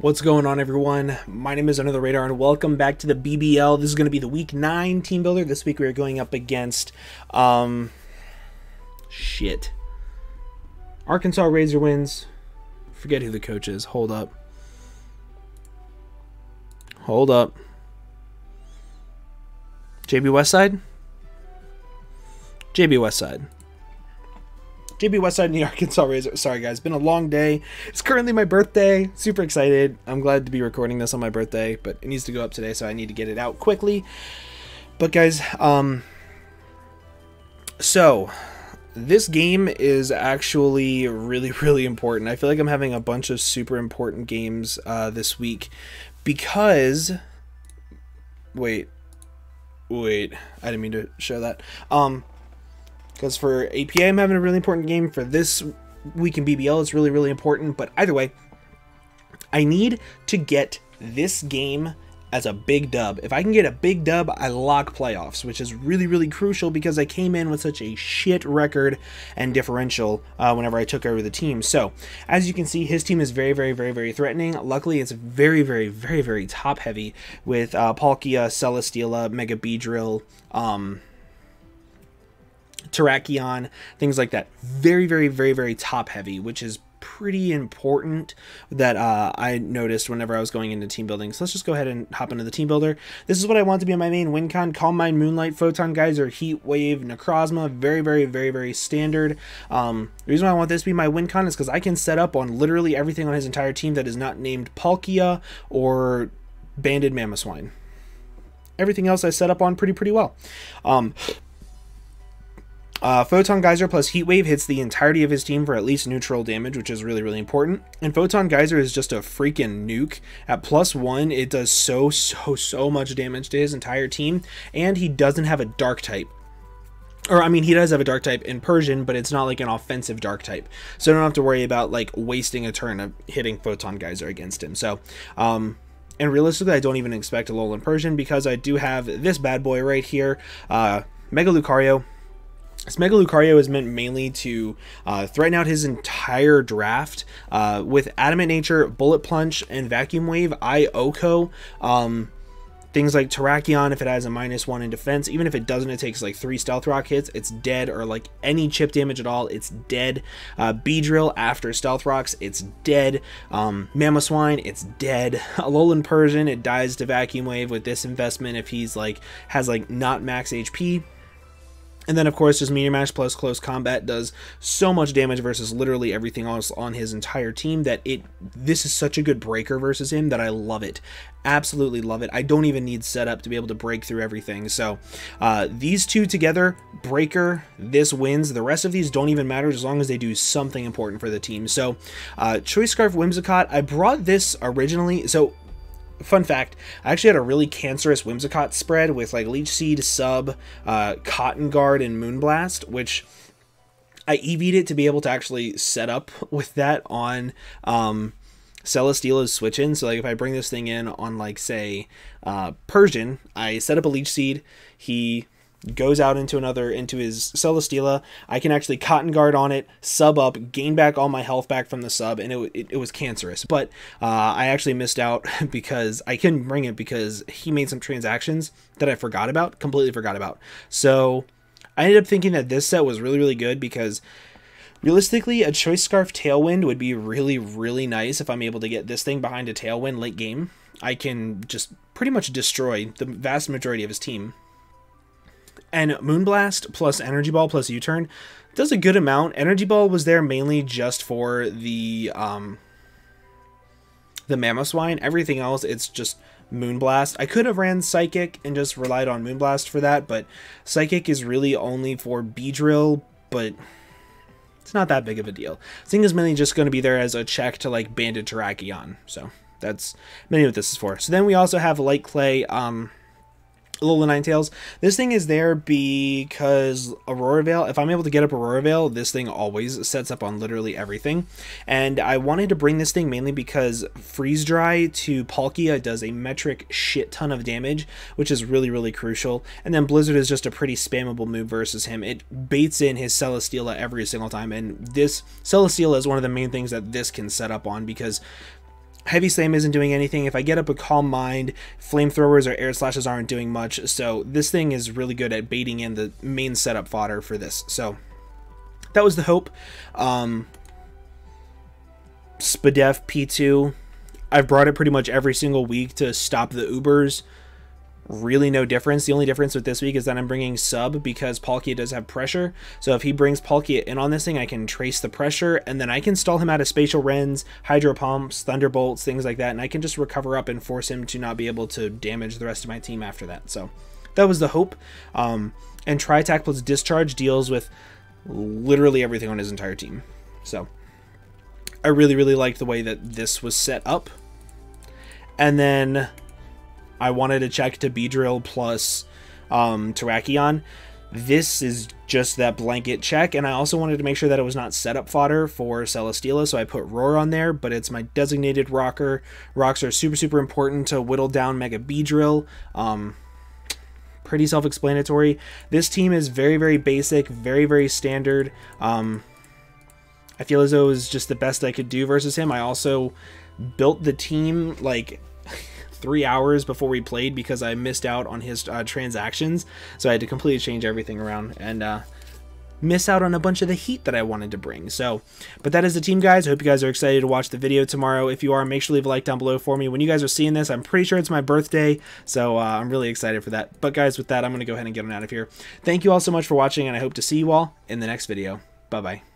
What's going on, everyone? My name is Under the Radar and welcome back to the BBL. This is going to be the week 9 team builder. This week we're going up against Arkansas RazorWinds. Forget who the coach is. Hold up. JB Westside? JB Westside and the Arkansas Razor. Sorry guys, been a long day. It's currently my birthday. Super excited. I'm glad to be recording this on my birthday, but it needs to go up today, so I need to get it out quickly. But guys, so this game is actually really important. I feel like I'm having a bunch of super important games this week because wait, I didn't mean to show that. Because for APA, I'm having a really important game. For this week in BBL, it's really important. But either way, I need to get this game as a big dub. If I can get a big dub, I lock playoffs, which is really crucial because I came in with such a shit record and differential whenever I took over the team. So, as you can see, his team is very threatening. Luckily, it's very top heavy with Palkia, Celesteela, Mega Beedrill, Terrakion, things like that. Very top heavy, which is pretty important that I noticed whenever I was going into team building. So let's just go ahead and hop into the team builder. This is what I want to be on my main win con: Calm Mind, Moonlight, Photon Geyser, Heat Wave, Necrozma. Very standard. The reason why I want this to be my win con is because I can set up on literally everything on his entire team that is not named Palkia or Banded Mamoswine. Everything else I set up on pretty well. Photon Geyser plus Heat Wave hits the entirety of his team for at least neutral damage, which is really important. And Photon Geyser is just a freaking nuke. At +1, it does so much damage to his entire team, and he doesn't have a dark type. Or, I mean, he does have a dark type in Persian, but it's not like an offensive dark type. So I don't have to worry about, like, wasting a turn of hitting Photon Geyser against him. So, and realistically, I don't even expect a lull in Persian because I do have this bad boy right here, Mega Lucario. This Mega Lucario is meant mainly to threaten out his entire draft. With Adamant Nature, Bullet Plunge, and Vacuum Wave, I OHKO. Things like Terrakion, if it has a -1 in defense, even if it doesn't, it takes like 3 Stealth Rock hits, it's dead, or like any chip damage at all, it's dead. Beedrill after Stealth Rocks, it's dead. Mamoswine, it's dead. Alolan Persian, it dies to Vacuum Wave with this investment if he's like, has like not max HP. And then, of course, just Meteor Mash plus Close Combat does so much damage versus literally everything else on his entire team that this is such a good breaker versus him that I love it. Absolutely love it. I don't even need setup to be able to break through everything. So these two together, breaker, this wins. The rest of these don't even matter as long as they do something important for the team. So Choice Scarf Whimsicott, I brought this originally. So fun fact, I actually had a really cancerous Whimsicott spread with like Leech Seed, Sub, Cotton Guard, and Moonblast, which I EV'd it to be able to actually set up with that on Celesteela's switch in. So like if I bring this thing in on like say Persian, I set up a Leech Seed, he goes out into his Celesteela, I can actually Cotton Guard on it, sub up, gain back all my health back from the sub, and it was cancerous. But I actually missed out because I couldn't bring it because he made some transactions that I completely forgot about. So I ended up thinking that this set was really good because realistically, a Choice Scarf Tailwind would be really nice if I'm able to get this thing behind a Tailwind late game. I can just pretty much destroy the vast majority of his team. And Moonblast plus Energy Ball plus U-Turn does a good amount. Energy Ball was there mainly just for the Mamoswine. Everything else, it's just Moonblast. I could have ran Psychic and just relied on Moonblast for that, but Psychic is really only for Beedrill, but it's not that big of a deal. This thing is mainly just going to be there as a check to like Banded Terrakion. So that's mainly what this is for. So then we also have Light Clay, Alola Ninetales. This thing is there because Aurora Veil, if I'm able to get up Aurora Veil, this thing always sets up on literally everything. And I wanted to bring this thing mainly because Freeze Dry to Palkia does a metric shit ton of damage, which is really crucial. And then Blizzard is just a pretty spammable move versus him. It baits in his Celesteela every single time, and this Celesteela is one of the main things that this can set up on because Heavy Slam isn't doing anything. If I get up a Calm Mind, Flamethrowers or Air Slashes aren't doing much. So this thing is really good at baiting in the main setup fodder for this. So that was the hope. Spadef P2. I've brought it pretty much every single week to stop the Ubers. Really no difference. The only difference with this week is that I'm bringing Sub because Palkia does have pressure. So if he brings Palkia in on this thing, I can trace the pressure, and then I can stall him out of Spatial Rends, Hydro Pumps, Thunderbolts, things like that, and I can just recover up and force him to not be able to damage the rest of my team after that. So that was the hope. And Tri-Attack plus Discharge deals with literally everything on his entire team. So I really, really liked the way that this was set up. And then I wanted to check to Beedrill plus Terrakion. This is just that blanket check, and I also wanted to make sure that it was not setup fodder for Celesteela, so I put Roar on there, but it's my designated rocker. Rocks are super, super important to whittle down Mega Beedrill. Pretty self-explanatory. This team is very, very basic, very, very standard. I feel as though it was just the best I could do versus him. I also built the team like 3 hours before we played because I missed out on his transactions, so I had to completely change everything around and miss out on a bunch of the heat that I wanted to bring. So, but that is the team, guys. I hope you guys are excited to watch the video tomorrow. If you are, make sure to leave a like down below for me. When you guys are seeing this, I'm pretty sure it's my birthday, so I'm really excited for that. But guys, with that, I'm going to go ahead and get on out of here. Thank you all so much for watching, and I hope to see you all in the next video. Bye-bye.